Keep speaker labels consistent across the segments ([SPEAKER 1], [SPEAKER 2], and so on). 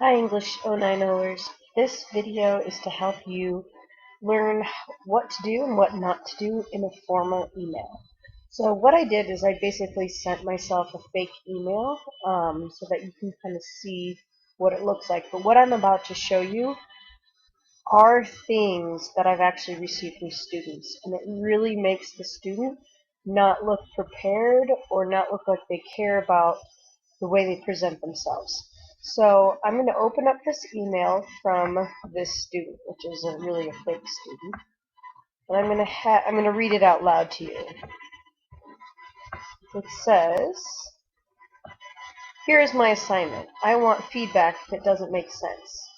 [SPEAKER 1] Hi English 090ers. This video is to help you learn what to do and what not to do in a formal email. So what I did is I basically sent myself a fake email so that you can kind of see what it looks like. But what I'm about to show you are things that I've actually received from students, and it really makes the student not look prepared or not look like they care about the way they present themselves. So I'm going to open up this email from this student, which is really a fake student, and I'm going to read it out loud to you. It says, "Here is my assignment. I want feedback if it doesn't make sense."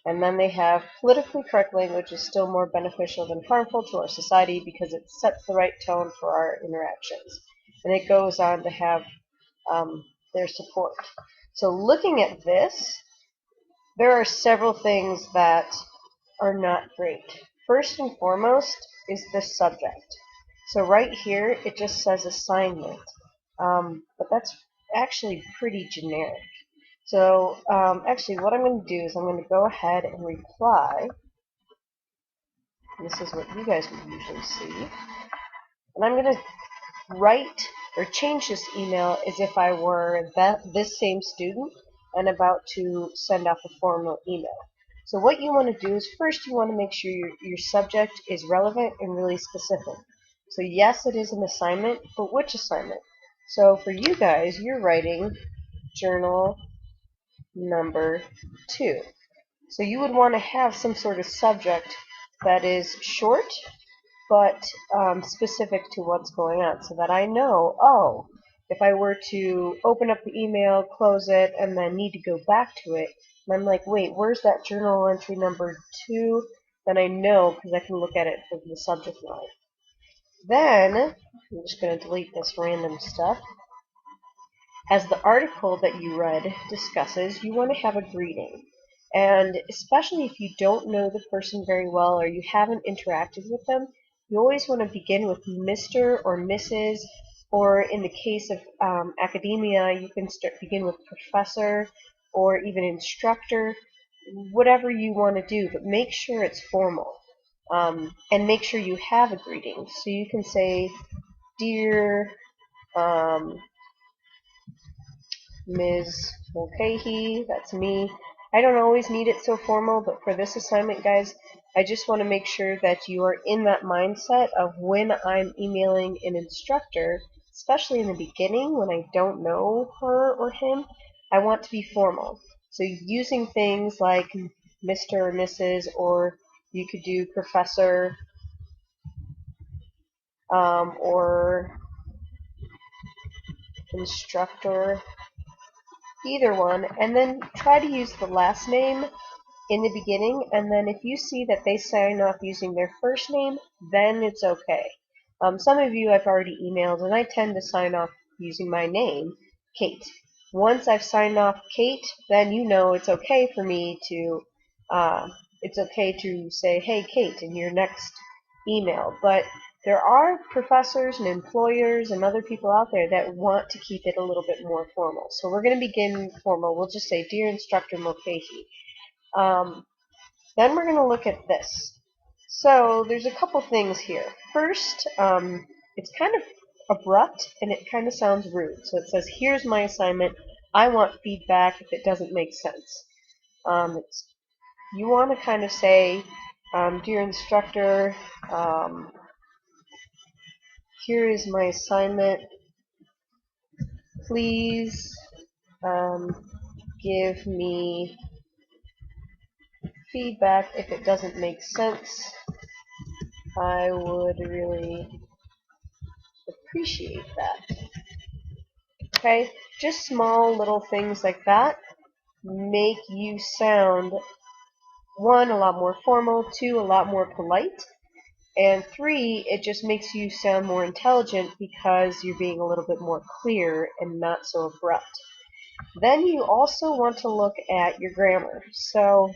[SPEAKER 1] And then they have, "Politically correct language is still more beneficial than harmful to our society because it sets the right tone for our interactions." And it goes on to have their support. So looking at this, there are several things that are not great. First and foremost is the subject. So right here it just says assignment, but that's actually pretty generic. So actually what I'm going to do is I'm going to go ahead and reply. This is what you guys would usually see. And I'm going to write or change this email as if I were this same student and about to send off a formal email. So what you want to do is first you want to make sure your subject is relevant and really specific. So yes, it is an assignment, but which assignment? So for you guys, you're writing journal number 2. So you would want to have some sort of subject that is short but specific to what's going on, so that I know, oh, if I were to open up the email, close it, and then need to go back to it, and I'm like, wait, where's that journal entry number 2? Then I know because I can look at it from the subject line. Then, I'm just going to delete this random stuff. As the article that you read discusses, you want to have a greeting. And especially if you don't know the person very well or you haven't interacted with them, you always want to begin with Mr. or Mrs. Or in the case of academia, you can begin with professor or even instructor, whatever you want to do, but make sure it's formal. And make sure you have a greeting. So you can say, "Dear Ms. Mulcahy," that's me. I don't always need it so formal, but for this assignment, guys, I just want to make sure that you are in that mindset of when I'm emailing an instructor, especially in the beginning when I don't know her or him, I want to be formal. So using things like Mr. or Mrs., or you could do professor, or instructor, either one, and then try to use the last name in the beginning, and then if you see that they sign off using their first name, then it's okay. Some of you I've already emailed, and I tend to sign off using my name, Kate. Once I've signed off Kate, then you know it's okay for me to, it's okay to say, "Hey Kate," in your next email. But there are professors and employers and other people out there that want to keep it a little bit more formal. So we're going to begin formal. We'll just say, "Dear Instructor Mulcahy." Then we're going to look at this. So there's a couple things here. First, it's kind of abrupt and it kind of sounds rude. So it says, "Here's my assignment. I want feedback if it doesn't make sense." You want to kind of say, "Dear instructor, here is my assignment. Please give me feedback if it doesn't make sense. I would really appreciate that." Okay, just small little things like that make you sound, one, a lot more formal, two, a lot more polite, and three, it just makes you sound more intelligent because you're being a little bit more clear and not so abrupt. Then you also want to look at your grammar. So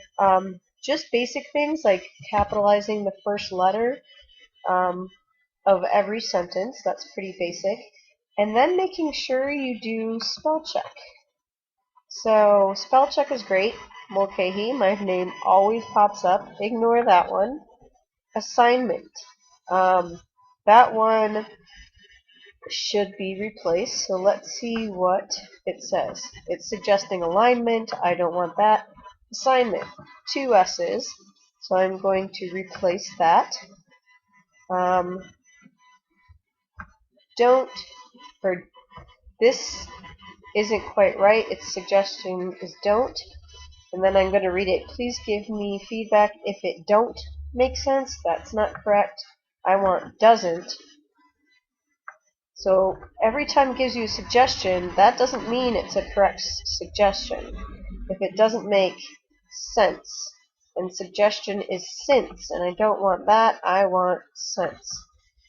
[SPEAKER 1] just basic things like capitalizing the first letter um, of every sentence, that's pretty basic, and then making sure you do spell check. So spell check is great. Mulcahy, my name always pops up. Ignore that one. Assignment. That one should be replaced. So let's see what it says. It's suggesting alignment. I don't want that. Assignment. 2 S's. So I'm going to replace that. Don't, or this isn't quite right. Its suggestion is don't. And then I'm going to read it. Please give me feedback if it don't make sense. That's not correct. I want doesn't. So every time it gives you a suggestion, that doesn't mean it's a correct suggestion. If it doesn't make sense, and suggestion is since, and I don't want that, I want since.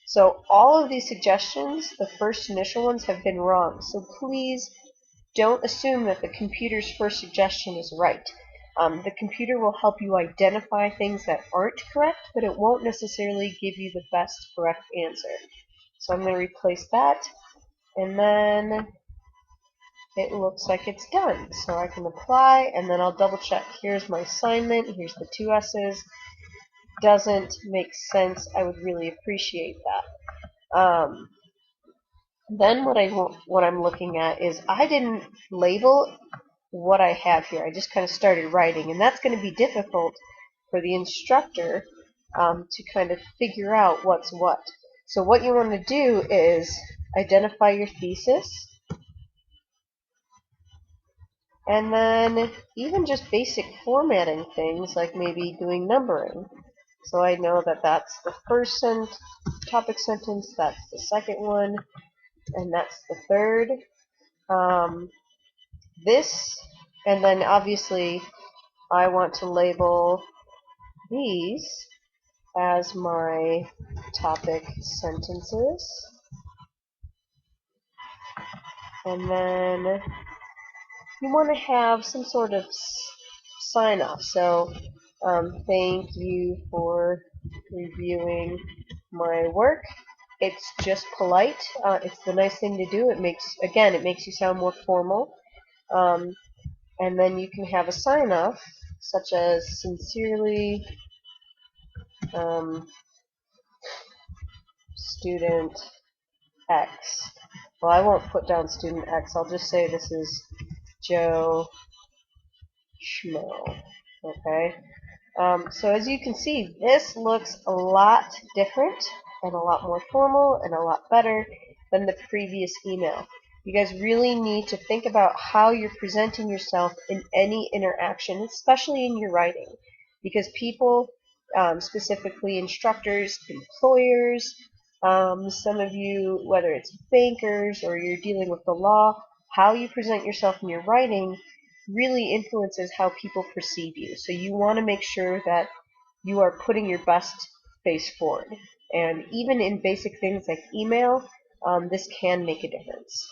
[SPEAKER 1] So all of these suggestions, the first initial ones, have been wrong. So please don't assume that the computer's first suggestion is right. The computer will help you identify things that aren't correct, but it won't necessarily give you the best correct answer. So I'm going to replace that, and then it looks like it's done. So I can apply, and then I'll double check. Here's my assignment. Here's the 2 S's. Doesn't make sense. I would really appreciate that. Then what I'm looking at is I didn't label what I have here. I just kind of started writing, and that's going to be difficult for the instructor to kind of figure out what's what. So what you want to do is identify your thesis, and then even just basic formatting things like maybe doing numbering. So I know that that's the first topic sentence, that's the second one, and that's the third. This, and then obviously I want to label these as my topic sentences. And then you want to have some sort of sign off. So, thank you for reviewing my work. It's just polite. It's the nice thing to do. It makes you sound more formal. And then you can have a sign off, such as sincerely, student X. Well, I won't put down student X. I'll just say this is Joe Schmo. Okay. So as you can see, this looks a lot different and a lot more formal and a lot better than the previous email. You guys really need to think about how you're presenting yourself in any interaction, especially in your writing, because people, specifically instructors, employers, some of you, whether it's bankers or you're dealing with the law, how you present yourself in your writing really influences how people perceive you. So you want to make sure that you are putting your best face forward. And even in basic things like email, this can make a difference.